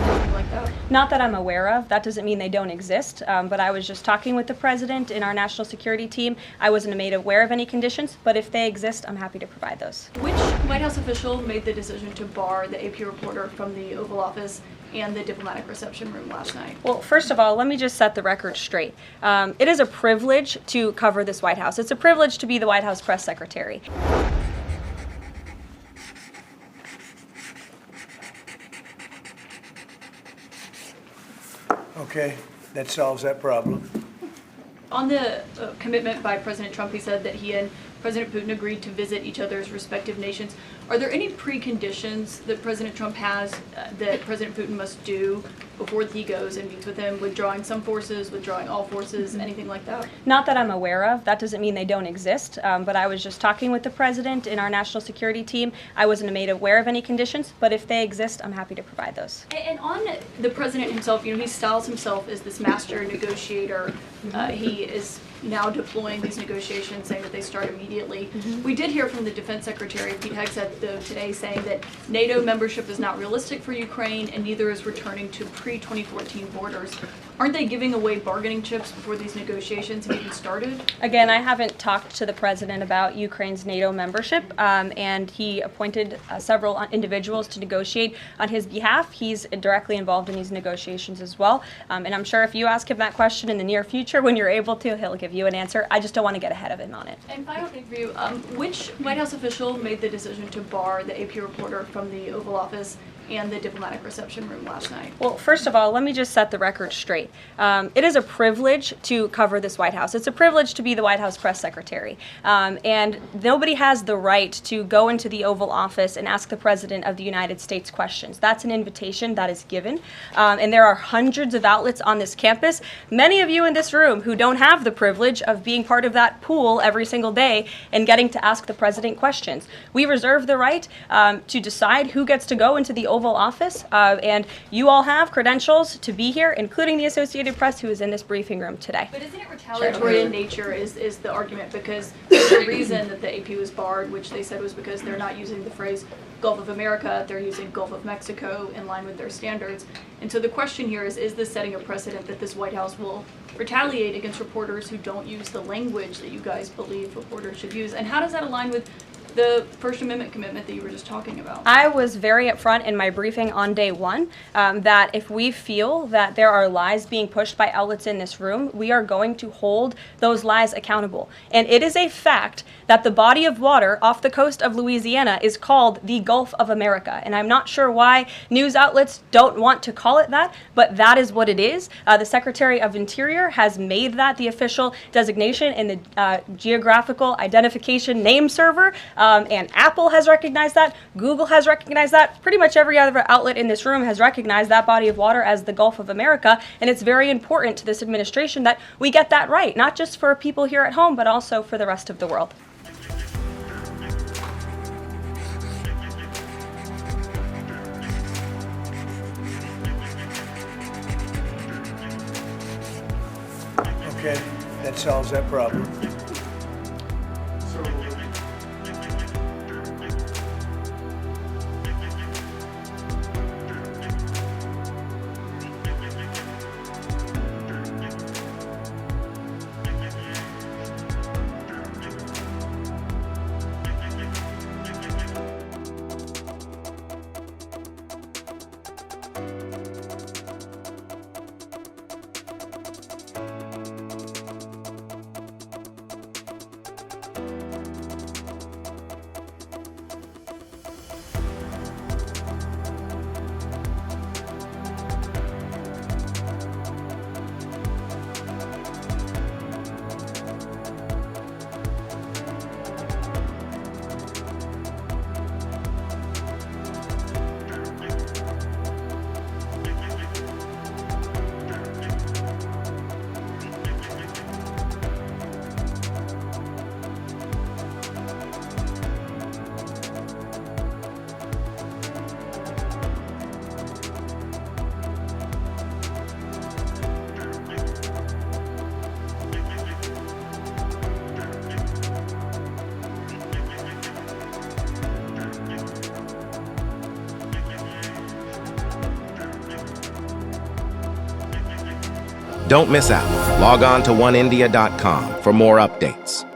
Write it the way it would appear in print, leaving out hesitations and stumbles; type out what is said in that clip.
anything like that? Not that I'm aware of. That doesn't mean they don't exist. But I was just talking with the president in our national security team. I wasn't made aware of any conditions, but if they exist, I'm happy to provide those. Which White House official made the decision to bar the AP reporter from the Oval Office and the diplomatic reception room last night? Well, first of all, let me just set the record straight. It is a privilege to cover this White House. It's a privilege to be the White House press secretary. Okay, that solves that problem. On the commitment by President Trump, he said that he and President Putin agreed to visit each other's respective nations. Are there any preconditions that President Trump has that President Putin must do before he goes and meets with him, withdrawing some forces, withdrawing all forces, anything like that? Not that I'm aware of. That doesn't mean they don't exist. But I was just talking with the president in our national security team. I wasn't made aware of any conditions, but if they exist, I'm happy to provide those. And on the president himself, he styles himself as this master negotiator. He is now deploying these negotiations, saying that they start immediately. We did hear from the Defense Secretary, Pete Hegseth, though, today, saying that NATO membership is not realistic for Ukraine, and neither is returning to pre-2014 borders. Aren't they giving away bargaining chips before these negotiations have even started? Again, I haven't talked to the president about Ukraine's NATO membership, and he appointed several individuals to negotiate on his behalf. He's directly involved in these negotiations as well, and I'm sure if you ask him that question in the near future, when you're able to, he'll give you an answer. I just don't want to get ahead of him on it. And final thing for you, which White House official made the decision to bar the AP reporter from the Oval Office and the diplomatic reception room last night? Well, first of all, let me just set the record straight. It is a privilege to cover this White House. It's a privilege to be the White House press secretary. And nobody has the right to go into the Oval Office and ask the President of the United States questions. That's an invitation that is given. And there are hundreds of outlets on this campus, many of you in this room who don't have the privilege of being part of that pool every single day and getting to ask the President questions. We reserve the right to decide who gets to go into the Oval Office, and you all have credentials to be here, including the Associated Press, who is in this briefing room today. But isn't it retaliatory in nature is the argument, because the reason that the AP was barred, which they said was because they're not using the phrase Gulf of America, they're using Gulf of Mexico in line with their standards. And so the question here is this setting a precedent that this White House will retaliate against reporters who don't use the language that you guys believe reporters should use? And how does that align with the First Amendment commitment that you were just talking about? I was very upfront in my briefing on day one that if we feel that there are lies being pushed by outlets in this room, we are going to hold those lies accountable. And it is a fact that the body of water off the coast of Louisiana is called the Gulf of America. And I'm not sure why news outlets don't want to call it that, but that is what it is. The Secretary of Interior has made that the official designation in the Geographical Identification Name Server. And Apple has recognized that, Google has recognized that, pretty much every other outlet in this room has recognized that body of water as the Gulf of America, and it's very important to this administration that we get that right, not just for people here at home, but also for the rest of the world. Okay, that solves that problem. Don't miss out. Log on to oneindia.com for more updates.